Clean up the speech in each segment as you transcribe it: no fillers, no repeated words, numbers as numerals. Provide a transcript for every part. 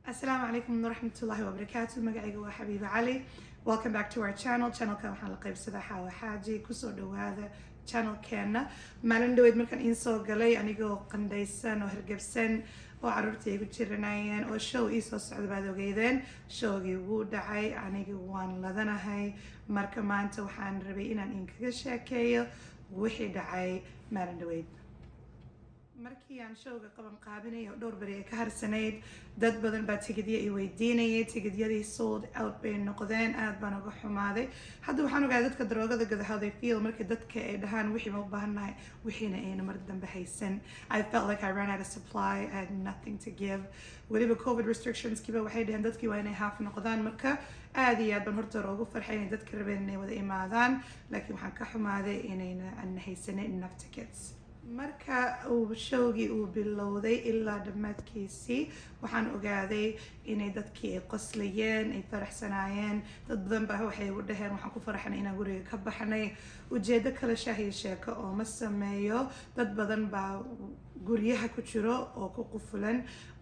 Assalamu alaikum wa rahmatullahi wa barakatuh. Magacayga waa Habiba Ali. Welcome back to our channel. Channelka waxaan la qaybsadaa Xawa Xaaji. Kusoo dhawaada channelkeena. Maalin dhaweyd markaan in soo galay anigoo qandaysan oo hergebsan oo carruurtaygu jiranayeen oo show ii soo socda baad ogeydeen. Showgii wuu dhacay, aniga waan ladanahay. Marka maanta waxaan rabay inaan inkaga sheekeeyo wixii dhacay maalin dhaweyd. markii aan showga qaban qaabinay oo dhowr bari ay ka harsanayd dad badan baa tigidyo i weydiinayay tigidyadii sold out bay noqdeen aad baan uga xumaaday hadda waxaan ogaaday dadka daroogada gada how they feel markii dadka ay dhahaan wixii ma u baahannahay wixiina ayna mar dambe haysan I felt like I ran out of supply I had nothing to give weliba covid restrictions kiiba waxay dhaheen dadkii waa inay haaf noqdaan marka aad iyo aad baan horta ugu farxay inay dadka rabeen inay wada imaadaan laakiin waxaan ka xumaaday inayna aan haysanin enough tickets marka uu showgii uu bilowday ilaa dhammaadkiisii waxaan ogaaday inay dadkii ay qoslayeen ay faraxsanaayeen dad badan baa waxay u dhaheen waxaan ku faraxnay inaan guriga ka baxnay ujeedo kale shaahiyo sheeko oo ma sameeyo dad badan baa guryaha ku jiro oo ku qufulan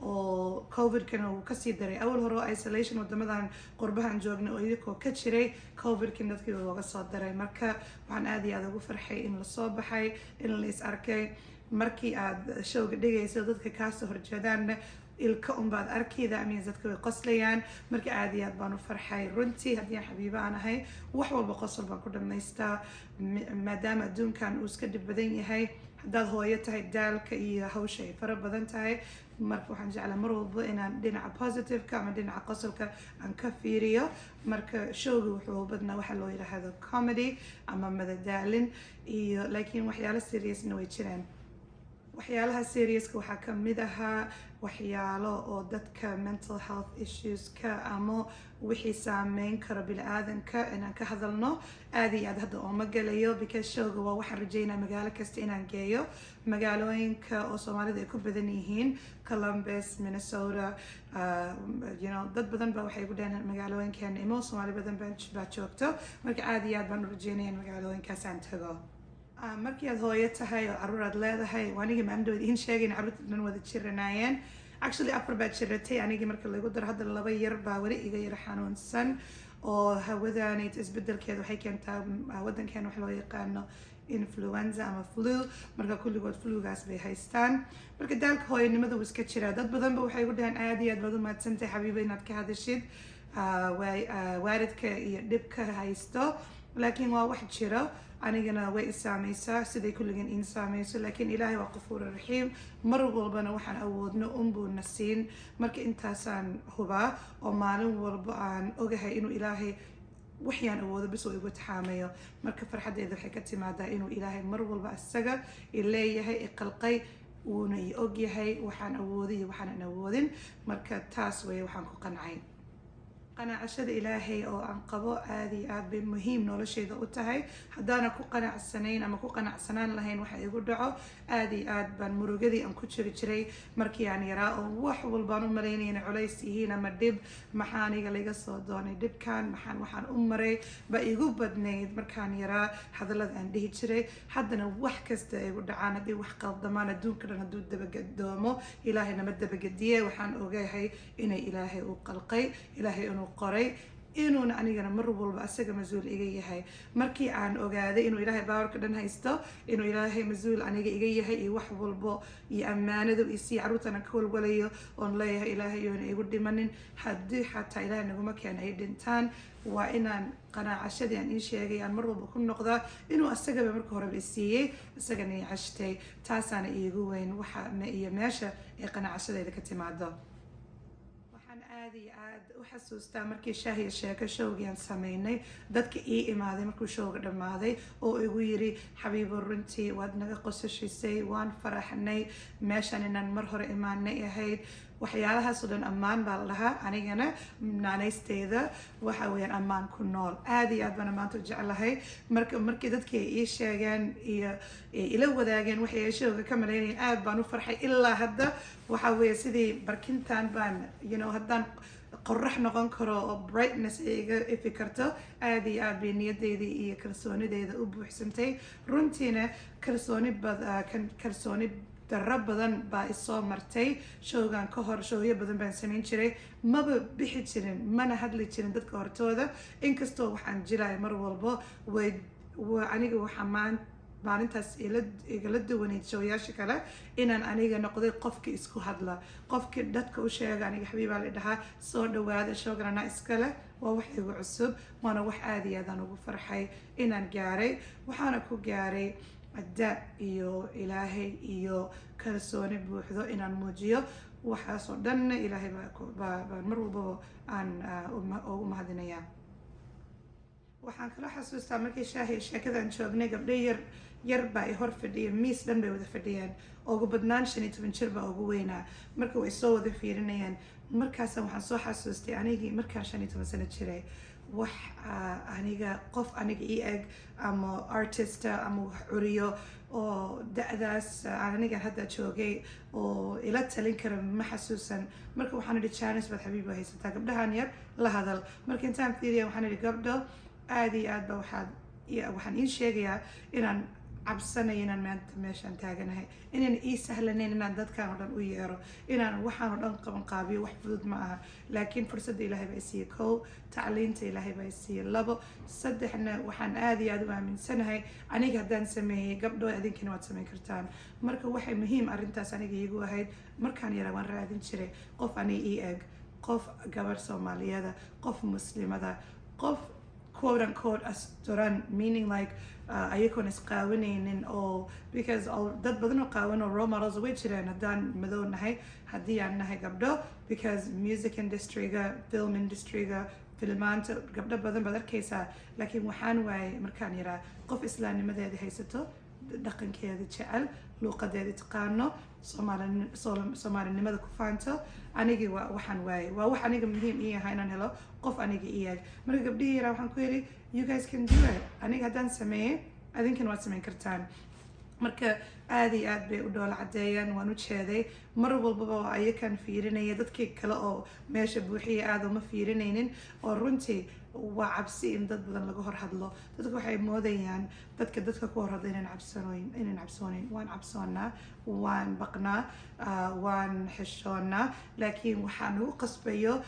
oo covidkana uu kasii daray awal hore oo isolation wadamadan qurbahan joognay oo iyakoo ka jiray covidkan dadkii looga soo daray marka waxaan aad iyo aad ugu farxay in lasoo baxay in la is arkay markii aad showga dhigayso dadka kaasoo horjeedaanna ilka unbaad arkayda ama dadka way qoslayaan marka aad iyo aad baan u farxay runtii haddii aan xabiibo aan ahay wax walba qosol baan ku dhammaystaa maadaama adduunkan uu iska dhib badan yahay haddaad hooyo tahay daalka iyo hawsha ay fara badan tahay marka waxaan jeclaa mar walba inaan dhinaca positiveka ama dhinaca qosolka aan ka fiiriyo marka showga wuxuu badnaa waxa loo yidhaahdo comedy ama madadaalin iyo laakiin waxyaalo seriousna way jiraan waxyaalaha seriouska waxaa ka mid ahaa waxyaalo oo dadka mental health issueska ama wixii saameyn karo bini-aadanka inaan ka hadalno aad iyo aad hadda ooma galayo because showga waa waxaan rajeynaa magaalo kasta inaan geeyo magaalooyinka oo soomaalida ay ku badan yihiin Columbus, Minnesota dad badan baa waxay ku dhaheen magaalooyinkeena imo soomaali badan baa joogto marka aad iyo aad baan u rajeynaya in magaalooyinkaas aan tago markii aad hooyo tahay oo carruur aad leedahay anigii maalindhaweed iin sheegay in carruurta dhan wada jiranaayeen actually afar baad jiratay anigii marka lagu daro hadda laba yar baa weli iga yara xanuunsan oo hawadaaneyd isbedelkeeda waxay keentaa waddankeena wax loo yaqaano influenza ama flu marka kulligood flugaas bay haystaan marka daalka hooyanimada wuu iska jiraa dad badanba waxay ugu dhahaan aad iyo aad baad u mahadsantahay xabiiba inaad ka hadashid waalidka iyo dhibka haysto laakiin waa wax jiro anigana way isaamaysaa siday kulligan in saamayso laakiin ilaahay waa qafuur raxiim mar walbana waxaan awoodno unbuuna siin marka intaasaan hubaa oo maalin walba aan ogahay inuu ilaahay waxyaan awoodo bis oo igu taxaamayo marka farxaddeeda waxay ka timaadaa inuu ilaahay mar walba isaga i leeyahay i qalqay uuna i og yahay waxaan awooday iyo waxaanan awoodin marka taas weeye waxaan ku qancay qanaacashada ilaahay oo aan qabo aad iyo aad bay muhiim noloshayda u tahay haddaana ku qanacsanayn ama ku qanacsanaan lahayn waxa igu dhaco aad iyo aad baan murugadii aan ku jiri jiray markii aan yaraa oo wax walbaan u malaynaya inay culays yihiin ama dhib maxaa aniga laga soo doonay dhibkan waxaan u maray ba igu badnayd markaan yaraa hadallada aan dhihi jiray haddana wax kasta igu dhacaan haddii wax qaldamaan adduunka dhan hadduu dabagadoomo ilaahay nama dabagadiye waxaan ogahay inay ilaahay u qalqay ilaahay inuu qoray inuuna anigana mar walba asaga mas-uul iga yahay markii aan ogaaday inuu ilaahay baawarka dhan haysto inuu ilaahay mas-uul aniga iga yahay iyo wax walbo iyo ammaanada isii carruurtana ka walwalayo oon leeyahay ilaahay yoona igu dhimanin haddii xataa ilaahay naguma keena ay dhintaan waa inaan qanaacashadii aan ii sheegay aan mar walba ku noqdaa inuu asagaba marka horeba isiiyey isagana ii cashtay taasaana iigu weyn waxa iyo meesha ay qanaacashadeeda ka timaado aad iyo aad u xasuustaa markii shaahiyo sheeko showgii aan sameynay dadka ii imaaday markuu showga dhammaaday oo igu yiri xabiibo runtii waad naga qosashisay waan faraxnay meeshan inaan mar hore imaanay ahayd waxyaalahaasoo dhan ammaan baa la dhahaa anigana naanaysteeda waxa weeyaan ammaan ku nool aad iyo aad baan ammaanta u jeclahay markii dadkii ay ii sheegeen iyo ila wadaageen waxay ay showga ka malaynayeen aad baan u farxay ilaa hadda waxa weeye sidii barkintan baan haddaan qorax noqon karo oo brightness ay iga ifi karto aad iyo aad bay niyadeyda iyo kalsoonideeda u buuxsantay runtiina kalsooni darro badan baa isoo martay showgan ka hor. showyo badan baan samayn jiray, maba bixi jirin, mana hadli jirin dadka hortooda, inkastoo waxaan jilay mar walbo. Aniga waxaa maalintaas igala duwaneyd showyaasha kale inaan aniga noqday qofki isku hadla, qofki dadka u sheega aniga xabiibaa la dhahaa, soo dhawaada showgan anaa iskale. waa wax igu cusub, waana wax aad iyo aad aan ugu farxay inaan gaaray. waxaana ku gaaray ada iyo ilaahay iyo kalsooni buuxdo inaan muujiyo. waxaasoo dhanna ilaahay baan mar walbaba aan ugu mahadinayaa. waxaan kala xasuustaa markii sheekadan joognay, gabdho yar baa ay hor fadhiyeen, miis dhan bay wada fadhiyeen, ugu badnaan 15 jir baa ugu weynaa. marka way soo wada fiirinayeen. markaasa waxaan soo xasuustay anigii markaan 15 sano jiray, wax aniga qof aniga ii eg ama artista ama wax curiyo oo da'daas aniga hadda joogay oo ila talin kara ma xasuusan. marka waxaan idhi chance baad xabiib haysataa, gabdhahan yar la hadal. marka intaan fiiriya waxaan idhi gabdho aad iyo aad ba waxaan ii sheegayaa inaan cabsanayo inaan maanta meeshaan taaganahay, inaan ii sahlanayn inaan dadkan oo dhan u yeero, inaan waxaan oo dhan qaban qaabiyo. wax fudud ma aha, laakiin fursadda ilaahay baa isiiye 1, tacliinta ilaahay baa isiiye 2, 3na waxaan aad iyo aad u aaminsanahay aniga haddaan sameeyey gabdho idinkina waad samayn kartaan. marka waxay muhiim arrintaas aniga iigu ahayd. markaan yaraa waan raadin jiray qof aniga ii eg, qof gabar Soomaaliyada, qof muslimada, qof quote unquote asturan, meaning like ayagoon isqaawanaynin, oo because dad badan oo qaawan oo role models way jiraan haddaan madow nahay, haddii aan nahay gabdho, because music industry-ga, film industry-ga, filmaanta gabdho badan baad arkaysaa. laakiin waxaan waayay markaan yaraa qof islaamnimadeeda haysato, dhaqankeeda jecel, luuqadeeda taqaano, soomaalinimada ku faanto. anigii waxaan waayay. waa wax aniga muhiim ii ahaa inaan helo qof aniga ii eg. marka gabdhihii yaraa waxaan ku yidhi you guys can do it, aniga haddaan sameeyey idinkana waad samayn kartaan. marka aad iyo aad bay u dhoola cadeeyeen, waan u jeeday. mar walbaba oo ayakan fiirinaya, dadkii kale oo meesha buuxiya aad uma fiirinaynin. oo runtii waa cabsi in dad badan laga hor hadlo. dadka waxay moodayaan dadka ku hor hadla inaan cabsoonayn. waan cabsoonaa, waan baqnaa, waan xishoonaa, laakiin waxaa nagu qasbayo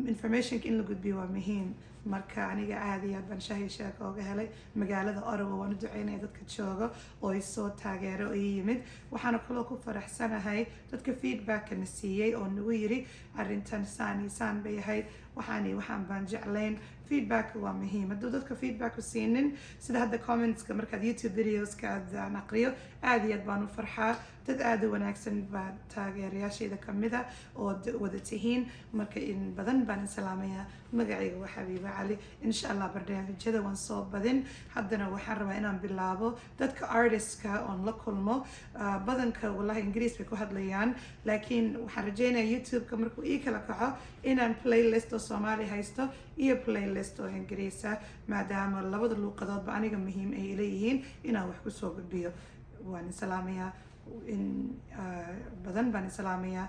informationka in la gudbiyo waa muhiim. marka aniga aad iyo aad baan sheeko oga helay magaalada Ottawa. waan u duceynaya dadka jooga oo i soo taageero oo ii yimid. waxaana kaloo ku faraxsanahay dadka feedback-na siiyey oo nagu yiri arrintan saan bay ahayd, waxaan baan jeclayn. feedback waa muhiim. hadduu dadka feedback u siinin, sida hadda commentska markaad YouTube videoska aan aqriyo, aad iyo aad baan u farxaa. dad aad u wanaagsan baa taageerayaashayda kamida oo wada tihiin. marka in badan baan salaamayaa. magacayga waa xabiiba cali. insha allah barnaamijyada waan soo badin. haddana waxaan rabaa inaan bilaabo dadka artistka oon la kulmo. badanka wallahi ingiriis bay ku hadlayaan, laakiin waxaan rajaynayaa YouTube-ka markuu ii kala kaco inaan playlist oo Soomaali haysto iyo playlist oo ingiriisa, maadaama labada luuqadoodba aniga muhiim ay leeyihiin inaan wax ku soo gudbiyo. waan salaamayaa in badan baan salaamayaa.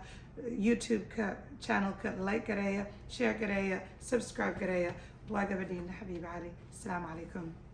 YouTube-ka channel-ka like gareeya, share gareeya, subscribe gareeya. waa gabadhiina xabiiba cali. asalaamu calaykum.